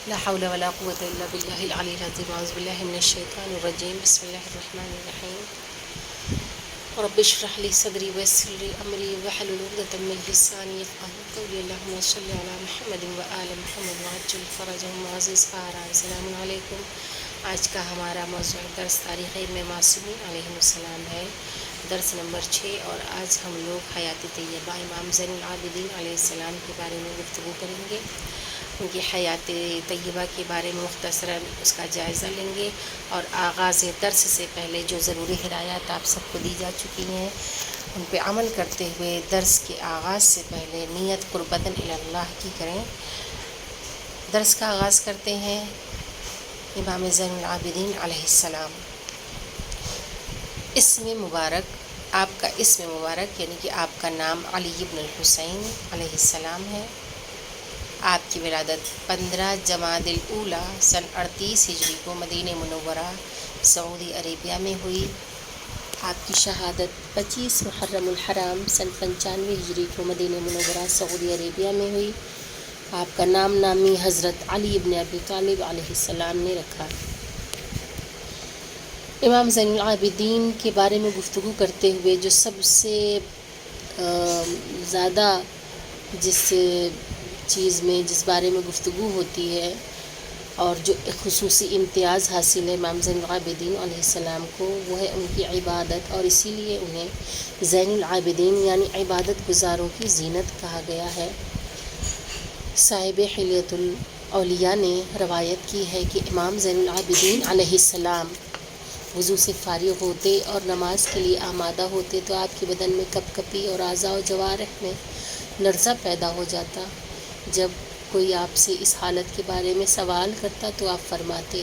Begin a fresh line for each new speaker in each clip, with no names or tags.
لا حول ولا قوة إلا بالله العلي العظيم أعوذ بالله من الشيطان الرجيم بسم الله الرحمن الرحيم رب اشرح لي صدري ويسر لي أمري واحلل عقدة من لساني يفقهوا قولي اللهم صل على محمد وآل محمد وعجل فرجهم معزز آرام السلام علیکم۔ آج کا ہمارا موضوع درس تاریخ علم معصومین علیہ السلام ہے، درس نمبر 6، اور آج ہم لوگ حیات طیبہ امام زین العابدین علیہ السلام کے بارے میں گفتگو کریں گے۔ ان کی حیات طیبہ کے بارے میں مختصراً اس کا جائزہ لیں گے، اور آغاز درس سے پہلے جو ضروری ہدایات آپ سب کو دی جا چکی ہیں ان پہ عمل کرتے ہوئے درس کے آغاز سے پہلے نیت قربتاً الی اللہ کی کریں۔ درس کا آغاز کرتے ہیں امام زین العابدین علیہ السلام۔ اسم مبارک، آپ کا اسم مبارک یعنی کہ آپ کا نام علی بن الحسین علیہ السلام ہے۔ آپ کی ولادت 15 جمادی الاولیٰ سن 38 ہجری کو مدینہ منورہ سعودی عربیہ میں ہوئی۔ آپ کی شہادت 25 محرم الحرام سن 95 ہجری کو مدینہ منورہ سعودی عربیہ میں ہوئی۔ آپ کا نام نامی حضرت علی بن ابی طالب علیہ السلام نے رکھا۔ امام زین العابدین کے بارے میں گفتگو کرتے ہوئے جو سب سے زیادہ جس بارے میں گفتگو ہوتی ہے اور جو خصوصی امتیاز حاصل ہے امام زین العابدین علیہ السلام کو، وہ ہے ان کی عبادت، اور اسی لیے انہیں زین العابدین یعنی عبادت گزاروں کی زینت کہا گیا ہے۔ صاحب حلیۃ الاولیاء نے روایت کی ہے کہ امام زین العابدین علیہ السلام وضو سے فارغ ہوتے اور نماز کے لیے آمادہ ہوتے تو آپ کے بدن میں کپ کپی اور اعضاء و جوارح میں لرزہ پیدا ہو جاتا۔ جب کوئی آپ سے اس حالت کے بارے میں سوال کرتا تو آپ فرماتے،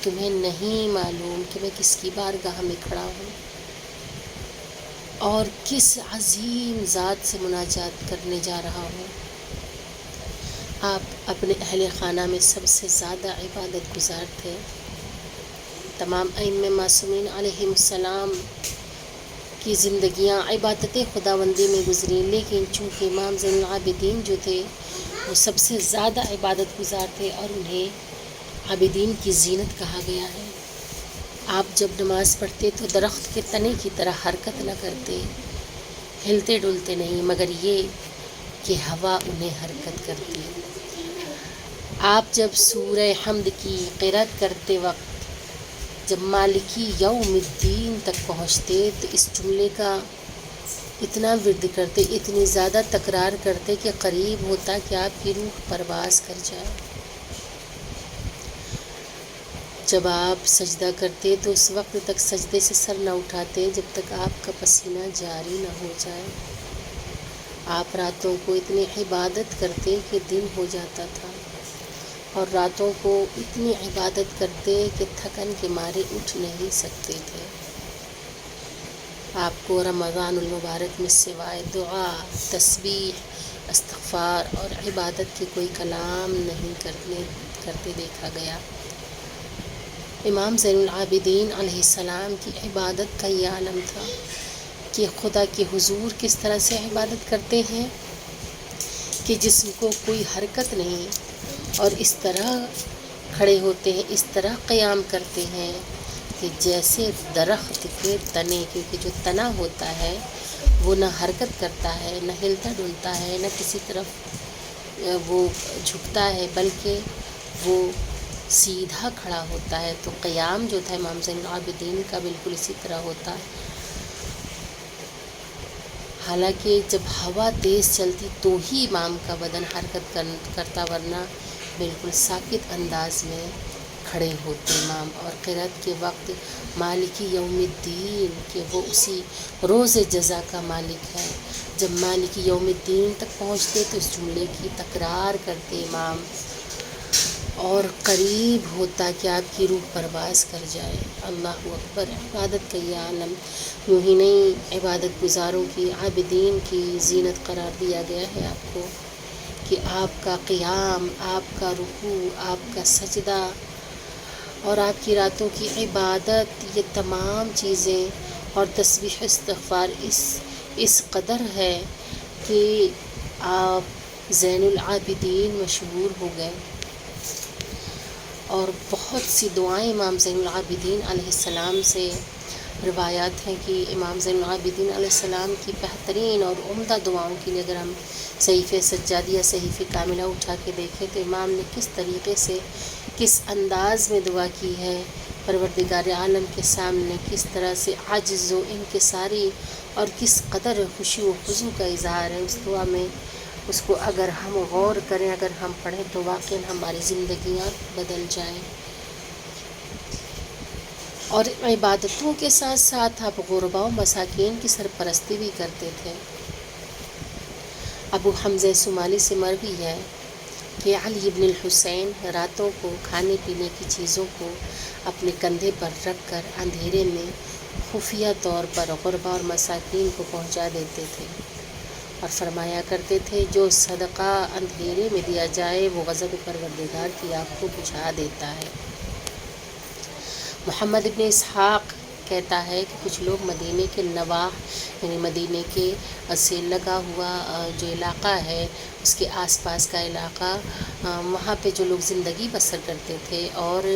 تمہیں نہیں معلوم کہ میں کس کی بارگاہ میں کھڑا ہوں اور کس عظیم ذات سے مناجات کرنے جا رہا ہوں۔ آپ اپنے اہل خانہ میں سب سے زیادہ عبادت گزار تھے۔ تمام ائمہ معصومین علیہ السلام کی زندگیاں عبادت خداوندی میں گزری، لیکن چونکہ امام زین العابدین جو تھے وہ سب سے زیادہ عبادت گزار تھے اور انہیں عابدین کی زینت کہا گیا ہے۔ آپ جب نماز پڑھتے تو درخت کے تنے کی طرح حرکت نہ کرتے، ہلتے ڈلتے نہیں، مگر یہ کہ ہوا انہیں حرکت کرتی۔ آپ جب سورہ حمد کی قرأت کرتے وقت جب مالکی یوم الدین تک پہنچتے تو اس جملے کا اتنا ورد کرتے، اتنی زیادہ تکرار کرتے کہ قریب ہوتا کہ آپ کی روح پرواز کر جائے۔ جب آپ سجدہ کرتے تو اس وقت تک سجدے سے سر نہ اٹھاتے جب تک آپ کا پسینہ جاری نہ ہو جائے۔ آپ راتوں کو اتنی عبادت کرتے کہ دن ہو جاتا تھا، اور راتوں کو اتنی عبادت کرتے کہ تھکن کے مارے اٹھ نہیں سکتے تھے۔ آپ کو رمضان المبارک میں سوائے دعا، تسبیح، استغفار اور عبادت کے کوئی کلام نہیں کرتے دیکھا گیا۔ امام زین العابدین علیہ السلام کی عبادت کا یہ عالم تھا کہ خدا کے حضور کس طرح سے عبادت کرتے ہیں کہ جسم کو کوئی حرکت نہیں، اور اس طرح کھڑے ہوتے ہیں، اس طرح قیام کرتے ہیں کہ جیسے درخت کے تنے، کیونکہ جو تنا ہوتا ہے وہ نہ حرکت کرتا ہے، نہ ہلتا ڈلتا ہے، نہ کسی طرف وہ جھکتا ہے، بلکہ وہ سیدھا کھڑا ہوتا ہے۔ تو قیام جو تھا امام زین العابدین کا بالکل اسی طرح ہوتا ہے۔ حالانکہ جب ہوا تیز چلتی تو ہی امام کا بدن حرکت کرتا، ورنہ بالکل ساکت انداز میں کھڑے ہوتے امام۔ اور قرأت کے وقت مالکی یوم الدین کہ وہ اسی روز جزا کا مالک ہے، جب مالکی یوم الدین تک پہنچتے تو اس جملے کی تکرار کرتے امام، اور قریب ہوتا کہ آپ کی روح پرواز کر جائے۔ اللہ اکبر۔ عبادت کا یہ عالم یوں ہی نہیں، عبادت گزاروں کی، عابدین کی زینت قرار دیا گیا ہے آپ کو، کہ آپ کا قیام، آپ کا رکوع، آپ کا سجدہ اور آپ کی راتوں کی عبادت، یہ تمام چیزیں اور تسبیح استغفار اس قدر ہے کہ آپ زین العابدین مشہور ہو گئے۔ اور بہت سی دعائیں امام زین العابدین علیہ السلام سے روایات ہیں کہ امام زین العابدین علیہ السلام کی بہترین اور عمدہ دعاؤں کے لیے اگر ہم صحیفہ سجادیہ صحیفہ کاملہ اٹھا کے دیکھیں تو امام نے کس طریقے سے کس انداز میں دعا کی ہے پروردگار عالم کے سامنے، کس طرح سے عجز و انکساری اور کس قدر خوشی و خضوع کا اظہار ہے اس دعا میں. اس کو اگر ہم غور کریں، اگر ہم پڑھیں تو واقعاً ہماری زندگیاں بدل جائیں. اور عبادتوں کے ساتھ ساتھ آپ غرباء و مساکین کی سرپرستی بھی کرتے تھے. ابو حمزہ صومالی سے مروی ہے کہ علی بن الحسین راتوں کو کھانے پینے کی چیزوں کو اپنے کندھے پر رکھ کر اندھیرے میں خفیہ طور پر غرباء اور مساکین کو پہنچا دیتے تھے اور فرمایا کرتے تھے جو صدقہ اندھیرے میں دیا جائے وہ غضب پروردگار کی آگ کو بجھا دیتا ہے. محمد ابن اسحاق کہتا ہے کہ کچھ لوگ مدینے کے نواح یعنی مدینے کے سے لگا ہوا جو علاقہ ہے اس کے آس پاس کا علاقہ، وہاں پہ جو لوگ زندگی بسر کرتے تھے اور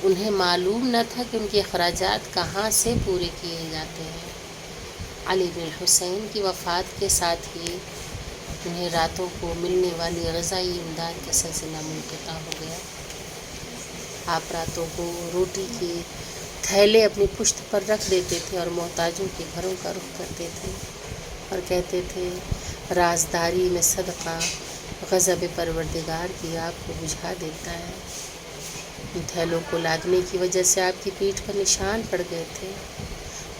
انہیں معلوم نہ تھا کہ ان کے اخراجات کہاں سے پورے کیے جاتے ہیں. علی بن الحسین کی وفات کے ساتھ ہی انہیں راتوں کو ملنے والی غذائی امداد کا سلسلہ منقطع ہو گیا. آپ راتوں کو روٹی کے تھیلے اپنی پشت پر رکھ دیتے تھے اور محتاجوں کے گھروں کا رخ کرتے تھے اور کہتے تھے رازداری میں صدقہ غضب پروردگار کی آگ کو بجھا دیتا ہے. ان تھیلوں کو لادنے کی وجہ سے آپ کی پیٹھ پر نشان پڑ گئے تھے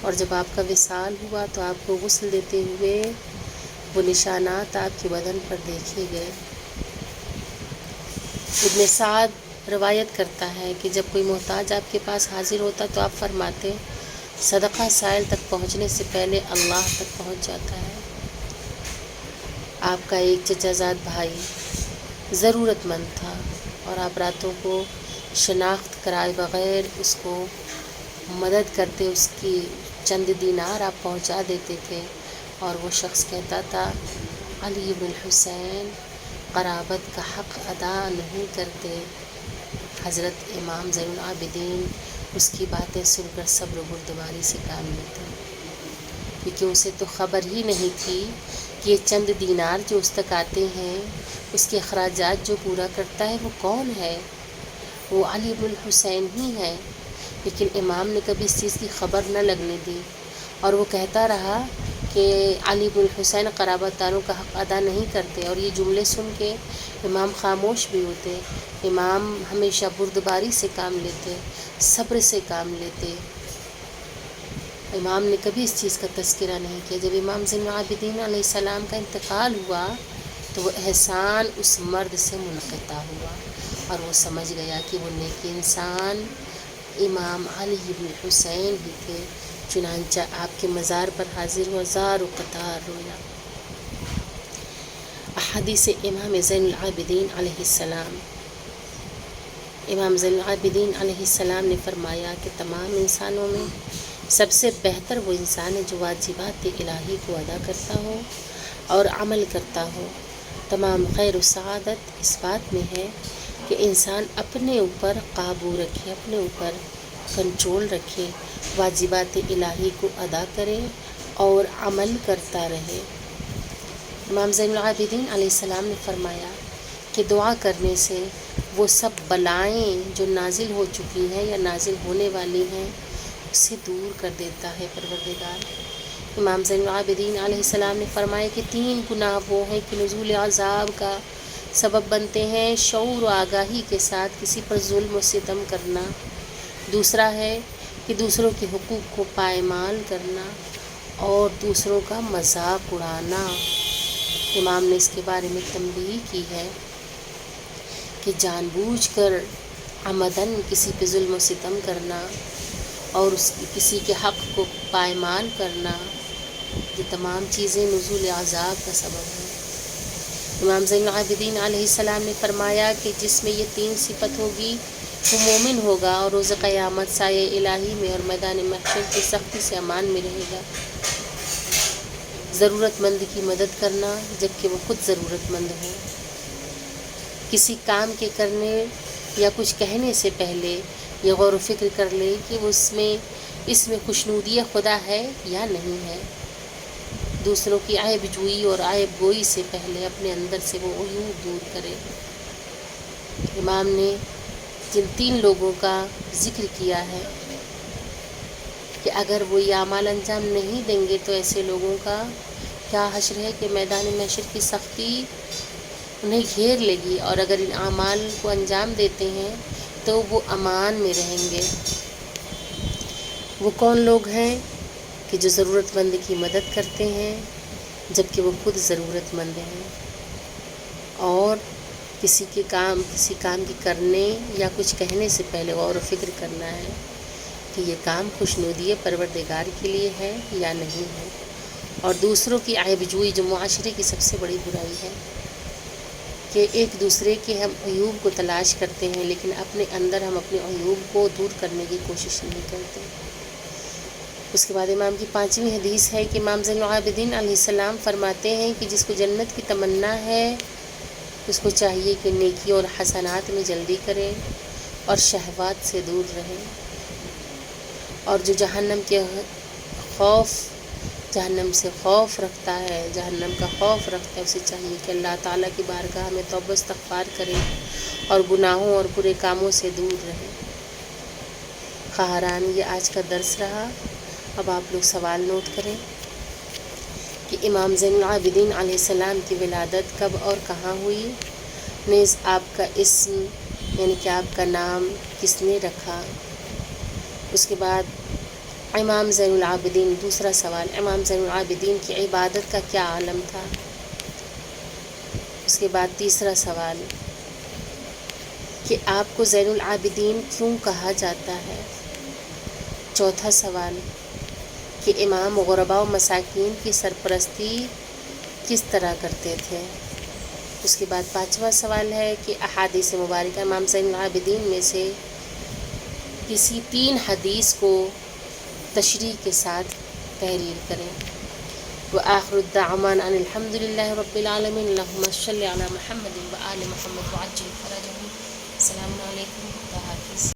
اور جب آپ کا وصال ہوا تو آپ کو غسل دیتے ہوئے وہ نشانات آپ کے بدن پر دیکھے گئے. ابن سعد روایت کرتا ہے کہ جب کوئی محتاج آپ کے پاس حاضر ہوتا تو آپ فرماتے صدقہ سائل تک پہنچنے سے پہلے اللہ تک پہنچ جاتا ہے. آپ کا ایک چچا زاد بھائی ضرورت مند تھا اور آپ راتوں کو شناخت کرائے بغیر اس کو مدد کرتے، اس کی چند دینار آپ پہنچا دیتے تھے اور وہ شخص کہتا تھا علی بن الحسین قرابت کا حق ادا نہیں کرتے. حضرت امام زین العابدین اس کی باتیں سن کر صبر و بردباری سے کام لیتے کیونکہ اسے تو خبر ہی نہیں تھی کہ یہ چند دینار جو اس تک آتے ہیں اس کے اخراجات جو پورا کرتا ہے وہ کون ہے، وہ علی بن الحسین ہی ہے. لیکن امام نے کبھی اس چیز کی خبر نہ لگنے دی اور وہ کہتا رہا کہ علی بن الحسین قرابت داروں کا حق ادا نہیں کرتے. اور یہ جملے سن کے امام خاموش بھی ہوتے. امام ہمیشہ بردباری سے کام لیتے، صبر سے کام لیتے. امام نے کبھی اس چیز کا تذکرہ نہیں کیا. جب امام زین العابدین علیہ السلام کا انتقال ہوا تو وہ احسان اس مرد سے منقطع ہوا اور وہ سمجھ گیا کہ وہ نیک انسان امام علی بن حسین ہی تھے. چنانچہ آپ کے مزار پر حاضر ہوا، زار و قطار رویا. احادیث امام زین العابدین علیہ السلام. امام زین العابدین علیہ السلام نے فرمایا کہ تمام انسانوں میں سب سے بہتر وہ انسان ہے جو واجبات الہی کو ادا کرتا ہو اور عمل کرتا ہو. تمام خیر و سعادت اس بات میں ہے کہ انسان اپنے اوپر قابو رکھے، اپنے اوپر کنٹرول رکھے، واجبات الہی کو ادا کرے اور عمل کرتا رہے. امام زین العابدین علیہ السلام نے فرمایا کہ دعا کرنے سے وہ سب بلائیں جو نازل ہو چکی ہیں یا نازل ہونے والی ہیں اسے دور کر دیتا ہے پروردگار. امام زین العابدین علیہ السلام نے فرمایا کہ 3 گناہ وہ ہیں کہ نزول عذاب کا سبب بنتے ہیں: شعور و آگاہی کے ساتھ کسی پر ظلم و ستم کرنا، دوسرا ہے کہ دوسروں کے حقوق کو پائمال کرنا اور دوسروں کا مذاق اڑانا. امام نے اس کے بارے میں تنبیہ کی ہے کہ جان بوجھ کر عمدن کسی پہ ظلم و ستم کرنا اور کسی کے حق کو پائمال کرنا، یہ تمام چیزیں نزول عذاب کا سبب ہیں. امام زین العابدین علیہ السلام نے فرمایا کہ جس میں یہ 3 صفت ہوگی وہ مومن ہوگا اور روز قیامت سایہ الہی میں اور میدان محشر کی سختی سے امان میں رہے گا. ضرورت مند کی مدد کرنا جبکہ وہ خود ضرورت مند ہو، کسی کام کے کرنے یا کچھ کہنے سے پہلے یہ غور و فکر کر لے کہ اس میں خوشنودی خدا ہے یا نہیں ہے۔ دوسروں کی عیب جوئی اور عیب گوئی سے پہلے اپنے اندر سے وہ عیوب دور کرے۔ امام نے جن 3 لوگوں کا ذکر کیا ہے کہ اگر وہ یہ اعمال انجام نہیں دیں گے تو ایسے لوگوں کا کیا حشر ہے کہ میدان محشر کی سختی انہیں گھیر لے گی، اور اگر ان اعمال کو انجام دیتے ہیں تو وہ امان میں رہیں گے۔ وہ کون لوگ ہیں کہ جو ضرورت مند کی مدد کرتے ہیں جبکہ وہ خود ضرورت مند ہیں، اور کسی کام کی کرنے یا کچھ کہنے سے پہلے غور و فکر کرنا ہے کہ یہ کام خوشنودی پروردگار کے لیے ہے یا نہیں ہے۔ اور دوسروں کی عیب جوئی جو معاشرے کی سب سے بڑی برائی ہے کہ ایک دوسرے کے ہم عیوب کو تلاش کرتے ہیں لیکن اپنے اندر ہم اپنے عیوب کو دور کرنے کی کوشش نہیں کرتے۔ اس کے بعد امام کی 5ویں حدیث ہے کہ امام زین العابدین علیہ السلام فرماتے ہیں کہ جس کو جنت کی تمنا ہے اس کو چاہیے کہ نیکی اور حسنات میں جلدی کرے اور شہوات سے دور رہے، اور جو جہنم سے خوف رکھتا ہے، جہنم کا خوف رکھتا ہے، اسے چاہیے کہ اللہ تعالیٰ کی بارگاہ میں توبہ استغفار کرے اور گناہوں اور برے کاموں سے دور رہے۔ خواہران، یہ آج کا درس رہا۔ اب آپ لوگ سوال نوٹ کریں کہ امام زین العابدین علیہ السلام کی ولادت کب اور کہاں ہوئی، نیز آپ کا اسم یعنی کہ آپ کا نام کس نے رکھا۔ اس کے بعد امام زین العابدین، دوسرا سوال، امام زین العابدین کی عبادت کا کیا عالم تھا۔ اس کے بعد تیسرا سوال کہ آپ کو زین العابدین کیوں کہا جاتا ہے۔ چوتھا سوال کہ امام غرباء و مساکین کی سرپرستی کس طرح کرتے تھے۔ اس کے بعد 5واں سوال ہے کہ احادیث مبارکہ امام زین العابدین میں سے کسی 3 حدیث کو تشریح کے ساتھ تحریر کریں۔ وآخر الدعوانا ان الحمد للہ رب العالمین، اللہم صل علی محمد وآل محمد وعجل فرجهم۔ السلام علیکم، خدا حافظ۔